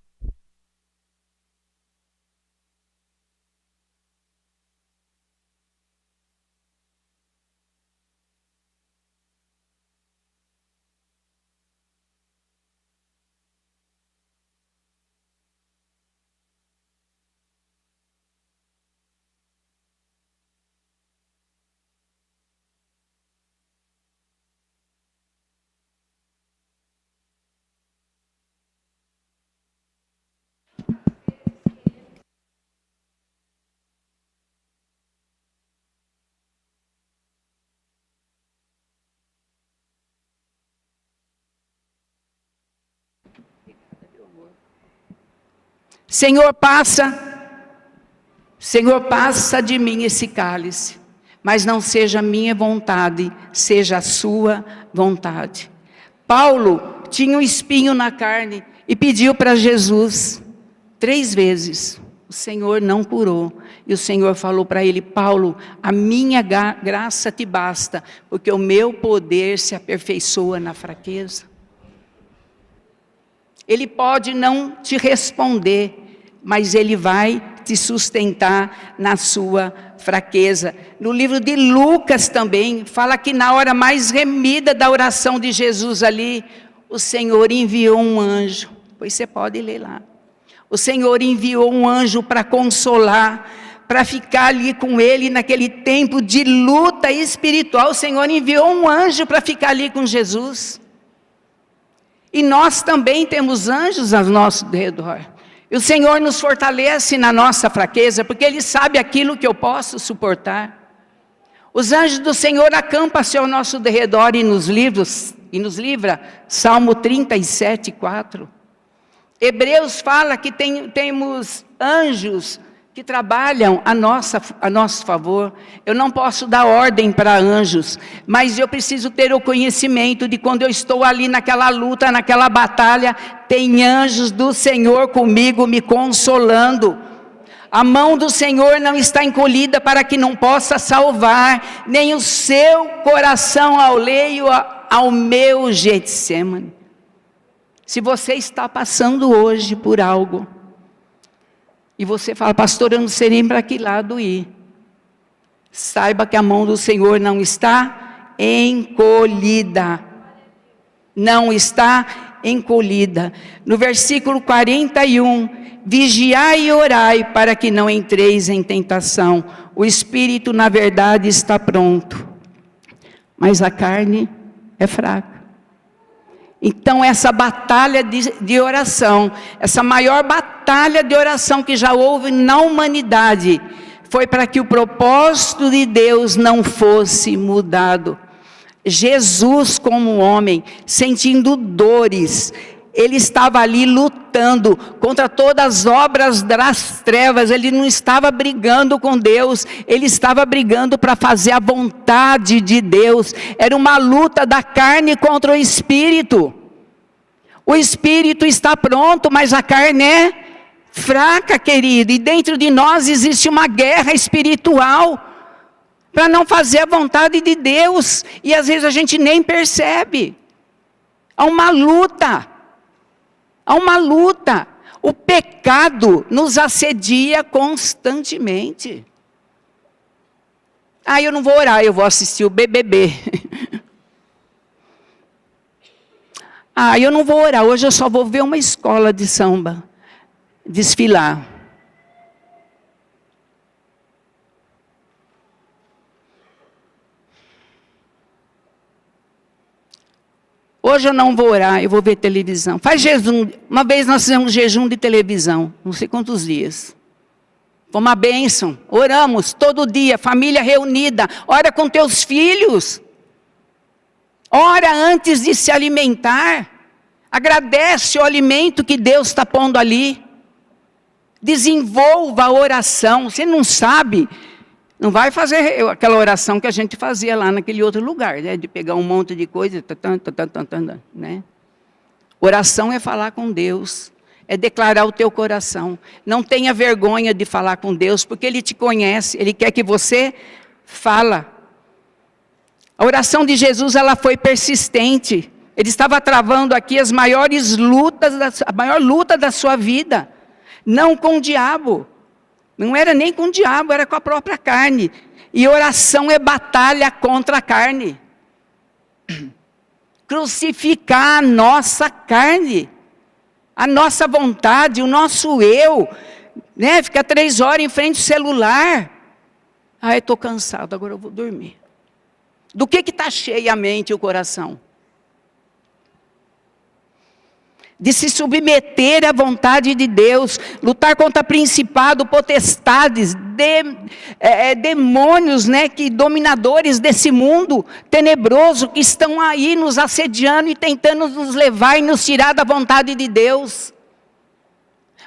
Senhor, passa de mim esse cálice, mas não seja a minha vontade, seja a sua vontade. Paulo tinha um espinho na carne e pediu para Jesus 3 vezes. O Senhor não curou. E o Senhor falou para ele: Paulo, a minha graça te basta, porque o meu poder se aperfeiçoa na fraqueza. Ele pode não te responder, mas Ele vai te sustentar na sua fraqueza. No livro de Lucas também, fala que na hora mais remida da oração de Jesus ali, o Senhor enviou um anjo. Pois você pode ler lá. O Senhor enviou um anjo para consolar, para ficar ali com ele naquele tempo de luta espiritual. O Senhor enviou um anjo para ficar ali com Jesus. E nós também temos anjos ao nosso redor. E o Senhor nos fortalece na nossa fraqueza, porque Ele sabe aquilo que eu posso suportar. Os anjos do Senhor acampam-se ao nosso redor e nos livra. Salmo 37, 4. Hebreus fala que temos anjos que trabalham a nosso favor. Eu não posso dar ordem para anjos, mas eu preciso ter o conhecimento de quando eu estou ali naquela luta, naquela batalha, tem anjos do Senhor comigo me consolando. A mão do Senhor não está encolhida para que não possa salvar, nem o seu coração alheio ao meu Getsemane. Se você está passando hoje por algo, e você fala: pastor, eu não sei nem para que lado ir, saiba que a mão do Senhor não está encolhida. Não está encolhida. No versículo 41, vigiai e orai para que não entreis em tentação. O espírito na verdade está pronto, mas a carne é fraca. Então essa batalha de oração, essa maior batalha de oração que já houve na humanidade, foi para que o propósito de Deus não fosse mudado. Jesus, como homem, sentindo dores, Ele estava ali lutando contra todas as obras das trevas. Ele não estava brigando com Deus, Ele estava brigando para fazer a vontade de Deus. Era uma luta da carne contra o espírito. O espírito está pronto, mas a carne é fraca, querido. E dentro de nós existe uma guerra espiritual para não fazer a vontade de Deus. E às vezes a gente nem percebe. Há uma luta. Há uma luta. O pecado nos assedia constantemente. Eu não vou orar, eu vou assistir o BBB. Eu não vou orar, hoje eu só vou ver uma escola de samba desfilar. Hoje eu não vou orar, eu vou ver televisão. Faz jejum. Uma vez nós fizemos jejum de televisão, não sei quantos dias. Foi uma bênção. Oramos todo dia, família reunida. Ora com teus filhos. Ora antes de se alimentar. Agradece o alimento que Deus está pondo ali. Desenvolva a oração. Você não sabe... Não vai fazer aquela oração que a gente fazia lá naquele outro lugar, né? De pegar um monte de coisa, né? Oração é falar com Deus, é declarar o teu coração. Não tenha vergonha de falar com Deus, porque Ele te conhece, Ele quer que você fala. A oração de Jesus, ela foi persistente. Ele estava travando aqui as maiores lutas, a maior luta da sua vida. Não com o diabo. Não era nem com o diabo, era com a própria carne. E oração é batalha contra a carne. Crucificar a nossa carne, a nossa vontade, o nosso eu. Né? Ficar 3 horas em frente ao celular. Estou cansado, agora eu vou dormir. Do que está cheia a mente e o coração? De se submeter à vontade de Deus, lutar contra principado, potestades, demônios, né, dominadores desse mundo tenebroso, que estão aí nos assediando e tentando nos levar e nos tirar da vontade de Deus.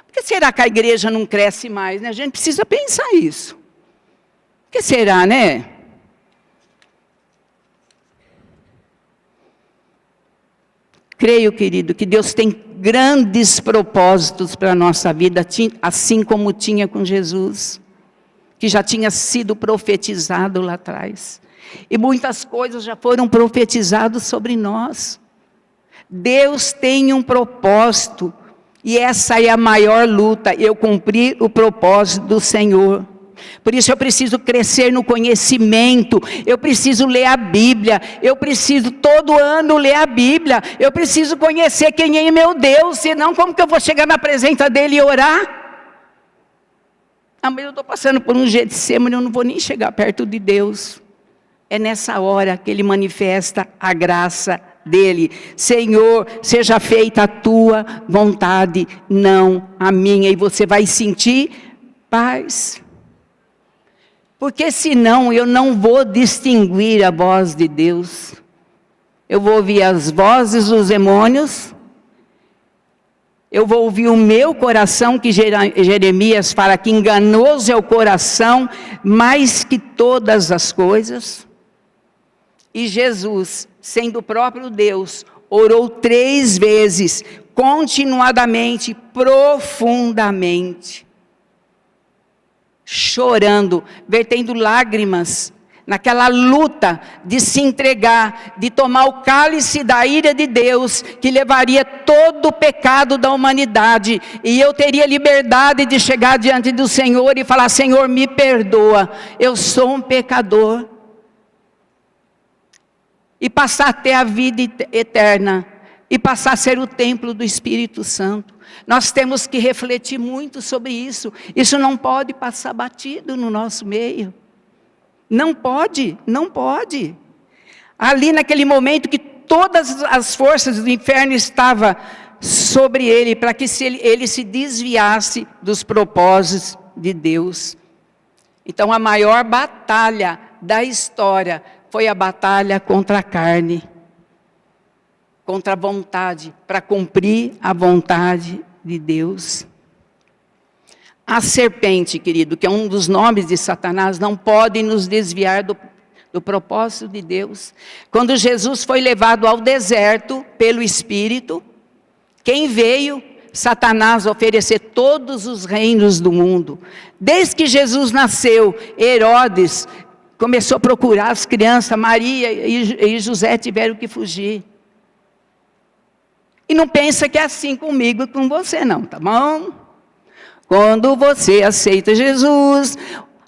Por que será que a igreja não cresce mais, né? A gente precisa pensar isso. Por que será, né? Creio, querido, que Deus tem grandes propósitos para a nossa vida, assim como tinha com Jesus, que já tinha sido profetizado lá atrás. E muitas coisas já foram profetizadas sobre nós. Deus tem um propósito, e essa é a maior luta, eu cumprir o propósito do Senhor. Por isso eu preciso crescer no conhecimento, eu preciso ler a Bíblia, eu preciso todo ano ler a Bíblia, eu preciso conhecer quem é meu Deus, senão como que eu vou chegar na presença dEle e orar? Mas eu estou passando por um Getsemane, eu não vou nem chegar perto de Deus. É nessa hora que Ele manifesta a graça dEle. Senhor, seja feita a Tua vontade, não a minha, e você vai sentir paz. Porque senão eu não vou distinguir a voz de Deus. Eu vou ouvir as vozes dos demônios. Eu vou ouvir o meu coração, que Jeremias fala que enganoso é o coração mais que todas as coisas. E Jesus, sendo o próprio Deus, orou 3 vezes, continuadamente, profundamente. Chorando, vertendo lágrimas, naquela luta de se entregar, de tomar o cálice da ira de Deus, que levaria todo o pecado da humanidade, e eu teria liberdade de chegar diante do Senhor e falar: Senhor, me perdoa, eu sou um pecador, e passar até a vida eterna, e passar a ser o templo do Espírito Santo. Nós temos que refletir muito sobre isso. Isso não pode passar batido no nosso meio. Não pode, não pode. Ali naquele momento que todas as forças do inferno estavam sobre ele, para que ele se desviasse dos propósitos de Deus. Então a maior batalha da história foi a batalha contra a carne, contra a vontade, para cumprir a vontade de Deus. A serpente, querido, que é um dos nomes de Satanás, não pode nos desviar do propósito de Deus. Quando Jesus foi levado ao deserto pelo Espírito, quem veio? Satanás oferecer todos os reinos do mundo. Desde que Jesus nasceu, Herodes começou a procurar as crianças, Maria e José tiveram que fugir. E não pensa que é assim comigo e com você não, tá bom? Quando você aceita Jesus,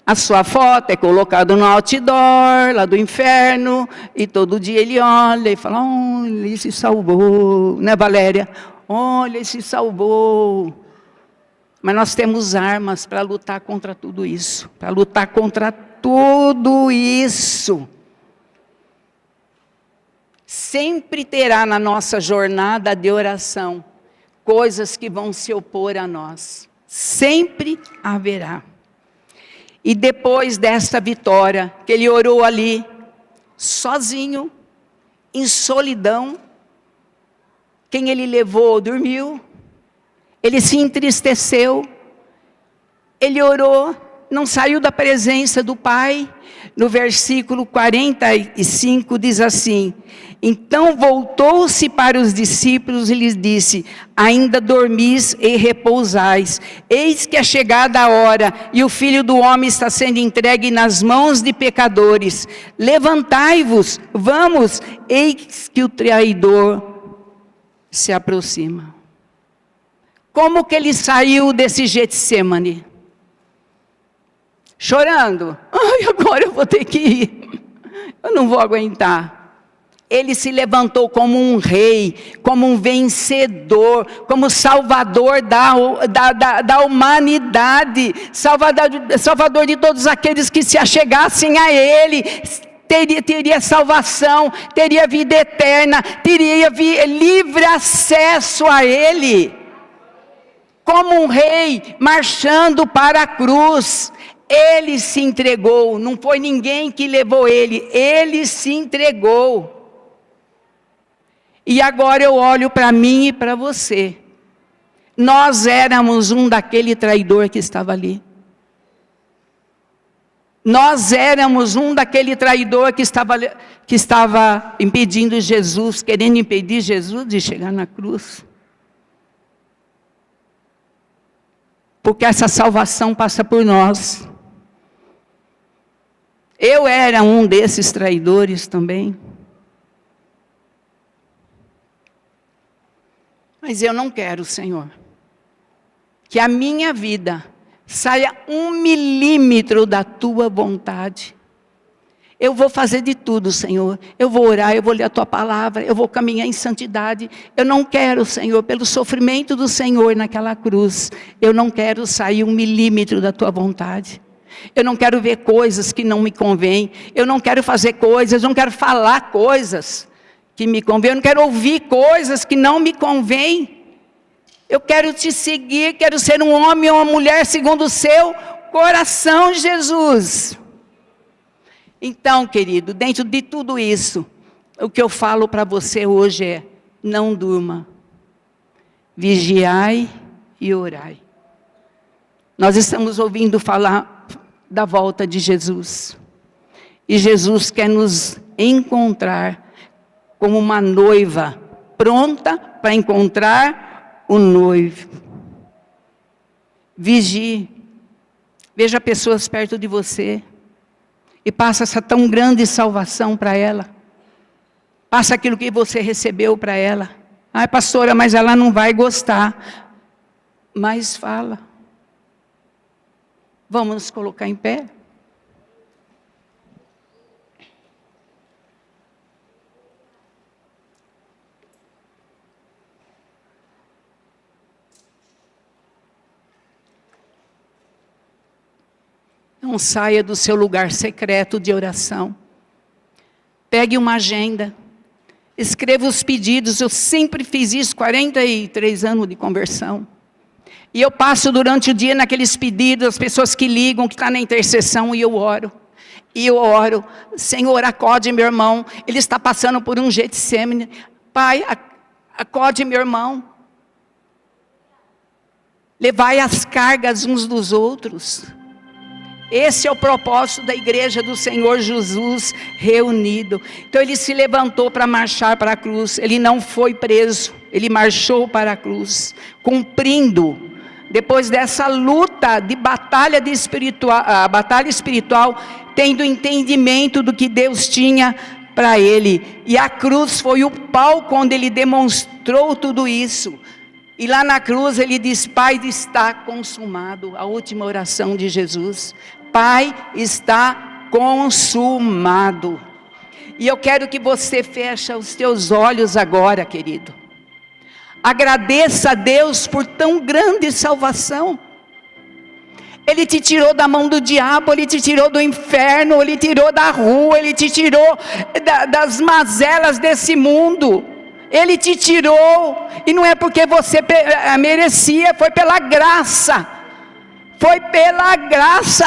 a sua foto é colocada no outdoor, lá do inferno, e todo dia ele olha e fala, olha, ele se salvou, né, Valéria? Olha, ele se salvou. Mas nós temos armas para lutar contra tudo isso, para lutar contra tudo isso. Sempre terá na nossa jornada de oração coisas que vão se opor a nós. Sempre haverá. E depois desta vitória, que ele orou ali, sozinho, em solidão, quem ele levou dormiu, ele se entristeceu, ele orou, não saiu da presença do Pai. No versículo 45 diz assim, então voltou-se para os discípulos e lhes disse, ainda dormis e repousais, eis que é chegada a hora, e o Filho do Homem está sendo entregue nas mãos de pecadores, levantai-vos, vamos, eis que o traidor se aproxima. Como que ele saiu desse Getsêmani? Chorando. Ai, agora eu vou ter que ir. Eu não vou aguentar. Ele se levantou como um rei, como um vencedor, como salvador da humanidade, salvador de todos aqueles que se achegassem a ele. Teria salvação, teria vida eterna, teria livre acesso a ele. Como um rei marchando para a cruz. Ele se entregou, não foi ninguém que levou ele se entregou. E agora eu olho para mim e para você. Nós éramos um daquele traidor que estava ali. Nós éramos um daquele traidor que estava impedindo Jesus, querendo impedir Jesus de chegar na cruz. Porque essa salvação passa por nós. Eu era um desses traidores também. Mas eu não quero, Senhor, que a minha vida saia 1 milímetro da tua vontade. Eu vou fazer de tudo, Senhor. Eu vou orar, eu vou ler a tua palavra, eu vou caminhar em santidade. Eu não quero, Senhor, pelo sofrimento do Senhor naquela cruz, eu não quero sair 1 milímetro da tua vontade. Eu não quero ver coisas que não me convêm. Eu não quero fazer coisas, eu não quero falar coisas que me convêm. Eu não quero ouvir coisas que não me convêm. Eu quero te seguir, quero ser um homem ou uma mulher segundo o seu coração, Jesus. Então, querido, dentro de tudo isso, o que eu falo para você hoje é, não durma, vigiai e orai. Nós estamos ouvindo falar da volta de Jesus. E Jesus quer nos encontrar como uma noiva, pronta para encontrar o noivo. Vigie, veja pessoas perto de você, e passa essa tão grande salvação para ela. Passa aquilo que você recebeu para ela. Ai, pastora, mas ela não vai gostar. Mas fala. Vamos nos colocar em pé? Não saia do seu lugar secreto de oração. Pegue uma agenda. Escreva os pedidos. Eu sempre fiz isso, 43 anos de conversão. E eu passo durante o dia naqueles pedidos, as pessoas que ligam, que estão na intercessão, e eu oro. E eu oro, Senhor, acode meu irmão, ele está passando por um Getsêmani. Pai, acode meu irmão. Levai as cargas uns dos outros. Esse é o propósito da igreja do Senhor Jesus reunido. Então ele se levantou para marchar para a cruz. Ele não foi preso, ele marchou para a cruz, cumprindo. Depois dessa luta de batalha espiritual, tendo entendimento do que Deus tinha para ele. E a cruz foi o palco onde ele demonstrou tudo isso. E lá na cruz ele diz: Pai, está consumado. A última oração de Jesus: Pai, está consumado. E eu quero que você feche os teus olhos agora, querido. Agradeça a Deus por tão grande salvação. Ele te tirou da mão do diabo, Ele te tirou do inferno, Ele tirou da rua, Ele te tirou das mazelas desse mundo. Ele te tirou, e não é porque você merecia, foi pela graça. Foi pela graça.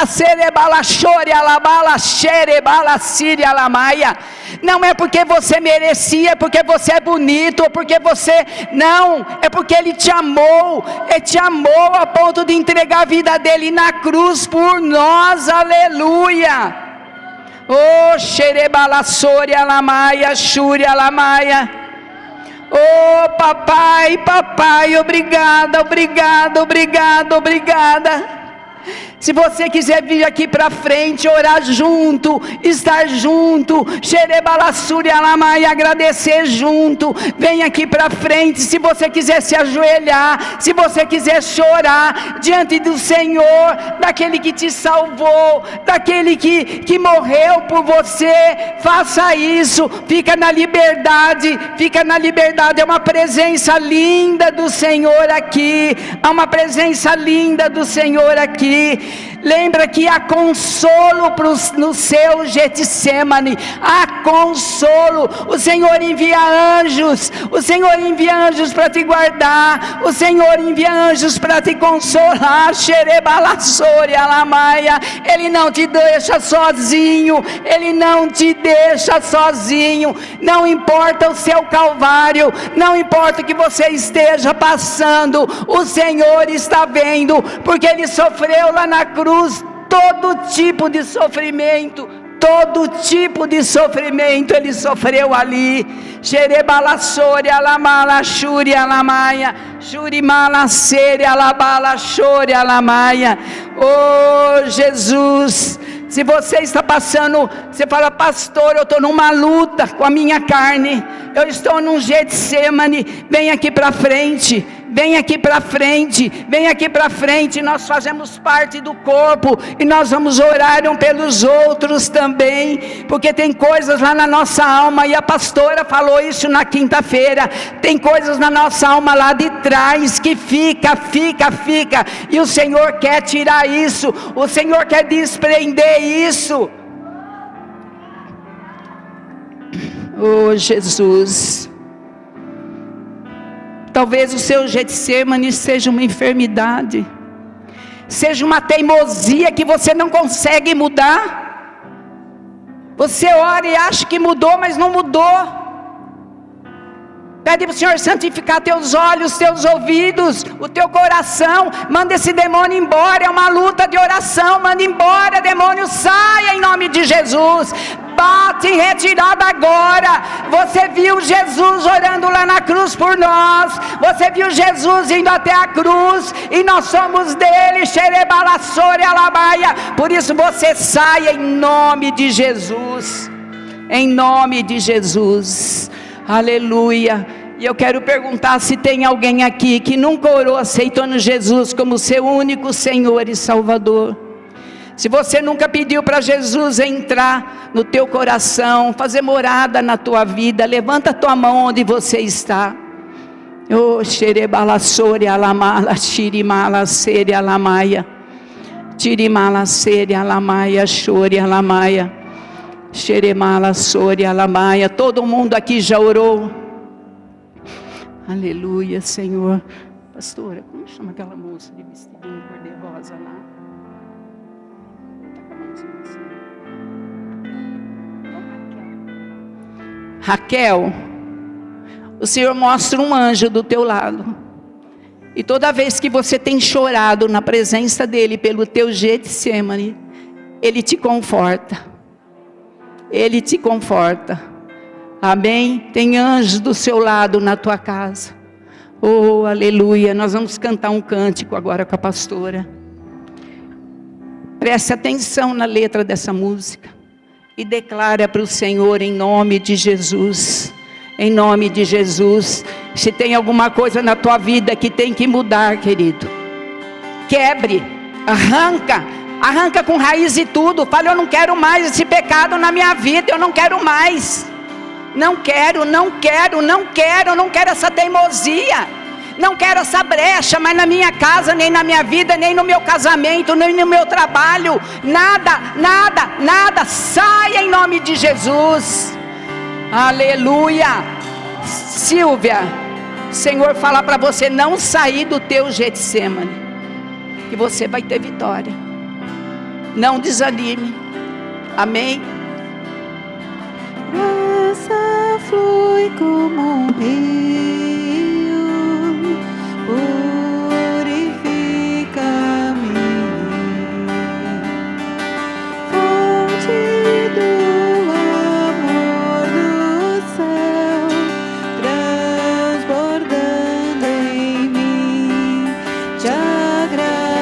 Não é porque você merecia, porque você é bonito, ou porque você... Não, é porque Ele te amou. Ele te amou a ponto de entregar a vida dEle na cruz por nós. Aleluia. Oh, xerebalassori alamaia, xuri alamaia. Oh, papai, papai, obrigada, obrigada, obrigada, obrigada. Se você quiser vir aqui para frente, orar junto, estar junto, xerebalassuri alamai, agradecer junto, vem aqui para frente. Se você quiser se ajoelhar, se você quiser chorar diante do Senhor, daquele que te salvou, daquele que morreu por você, faça isso. Fica na liberdade, fica na liberdade. É uma presença linda do Senhor aqui, há uma presença linda do Senhor aqui. Lembra que há consolo no seu Getsemane, há consolo. O Senhor envia anjos, o Senhor envia anjos para te guardar, o Senhor envia anjos para te consolar. Xerebalassori alamaia. Ele não te deixa sozinho, Ele não te deixa sozinho. Não importa o seu calvário, não importa o que você esteja passando, o Senhor está vendo, porque Ele sofreu lá na cruz todo tipo de sofrimento, todo tipo de sofrimento Ele sofreu ali. Xerebalassori alamala shuri alamaia, shuri malasere alabala shori alamaia. Oh Jesus, se você está passando, você fala: pastor, eu estou numa luta com a minha carne, eu estou num Getsemane, vem aqui para frente, vem aqui para frente, vem aqui para frente. Nós fazemos parte do corpo e nós vamos orar um pelos outros também, porque tem coisas lá na nossa alma, e a pastora falou isso na quinta-feira. Tem coisas na nossa alma lá de trás que fica, e o Senhor quer tirar isso, o Senhor quer desprender isso. Oh Jesus, talvez o seu Getsemane seja uma enfermidade, seja uma teimosia que você não consegue mudar. Você ora e acha que mudou, mas não mudou. Pede para o Senhor santificar teus olhos, teus ouvidos, o teu coração. Manda esse demônio embora. É uma luta de oração. Manda embora, demônio, saia em nome de Jesus. Bate em retirada agora. Você viu Jesus orando lá na cruz por nós. Você viu Jesus indo até a cruz, e nós somos dele. Xerebalassori alabaia. Por isso você saia em nome de Jesus. Em nome de Jesus. Aleluia. E eu quero perguntar se tem alguém aqui que nunca orou aceitando Jesus como seu único Senhor e Salvador. Se você nunca pediu para Jesus entrar no teu coração, fazer morada na tua vida, levanta a tua mão onde você está. Oh, xerebalassori alamala, xirimalasere alamaia, xirimalasere alamaia, xori alamaia, xeremalassori alamaia. Todo mundo aqui já orou. Aleluia, Senhor. Pastora, como chama aquela moça de vestidinho cor-de-rosa lá? Raquel, o Senhor mostra um anjo do teu lado, e toda vez que você tem chorado na presença dele pelo teu Getsemane, ele te conforta, ele te conforta. Amém? Tem anjos do seu lado na tua casa. Oh, aleluia. Nós vamos cantar um cântico agora com a pastora. Preste atenção na letra dessa música. e declara para o Senhor em nome de Jesus. Em nome de Jesus. Se tem alguma coisa na tua vida que tem que mudar, querido, quebre, arranca com raiz e tudo. Fala, eu não quero mais esse pecado na minha vida, eu não quero mais. Não quero essa teimosia. Não quero essa brecha, mas na minha casa, nem na minha vida, nem no meu casamento, nem no meu trabalho. Nada. Saia em nome de Jesus. Aleluia. Silvia, o Senhor fala para você não sair do teu Getsemane, que você vai ter vitória. Não desanime. Amém. Graça flui como um rio, purifica-me, fonte do amor do céu, transbordando em mim, te agradeço.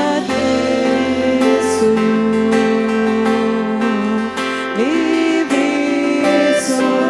Livre sou.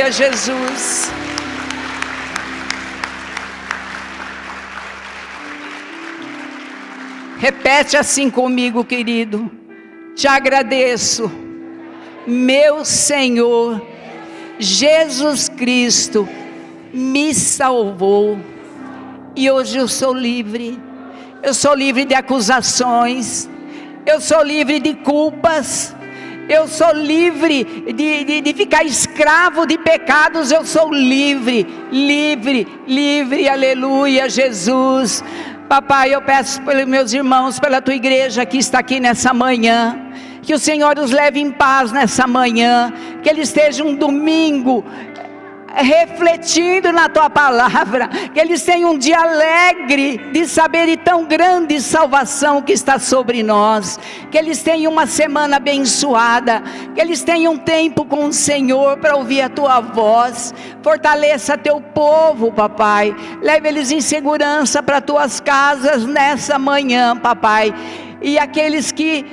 Aleluia, Jesus. Repete assim comigo, querido. Te agradeço, meu Senhor, Jesus Cristo me salvou. E hoje eu sou livre. Eu sou livre de acusações. Eu sou livre de culpas. Eu sou livre de ficar escravo de pecados. Eu sou livre, livre, livre. Aleluia, Jesus. Papai, eu peço pelos meus irmãos, pela tua igreja que está aqui nessa manhã, que o Senhor os leve em paz nessa manhã, que eles estejam um domingo refletindo na tua palavra, que eles tenham um dia alegre de saber de tão grande salvação que está sobre nós, que eles tenham uma semana abençoada, que eles tenham tempo com o Senhor para ouvir a tua voz. Fortaleça teu povo, papai, leve eles em segurança para tuas casas nessa manhã, papai, e aqueles que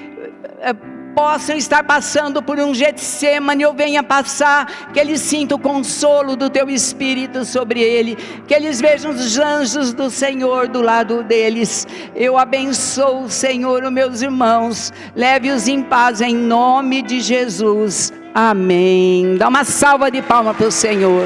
possam estar passando por um Getsemane ou venha passar, que eles sintam o consolo do teu Espírito sobre ele, que eles vejam os anjos do Senhor do lado deles. Eu abençoo, Senhor, os meus irmãos, leve-os em paz em nome de Jesus, amém. Dá uma salva de palmas para o Senhor.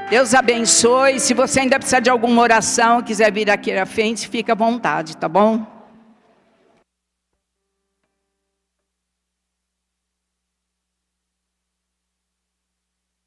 Deus abençoe. Se você ainda precisa de alguma oração, quiser vir aqui à frente, fica à vontade, tá bom?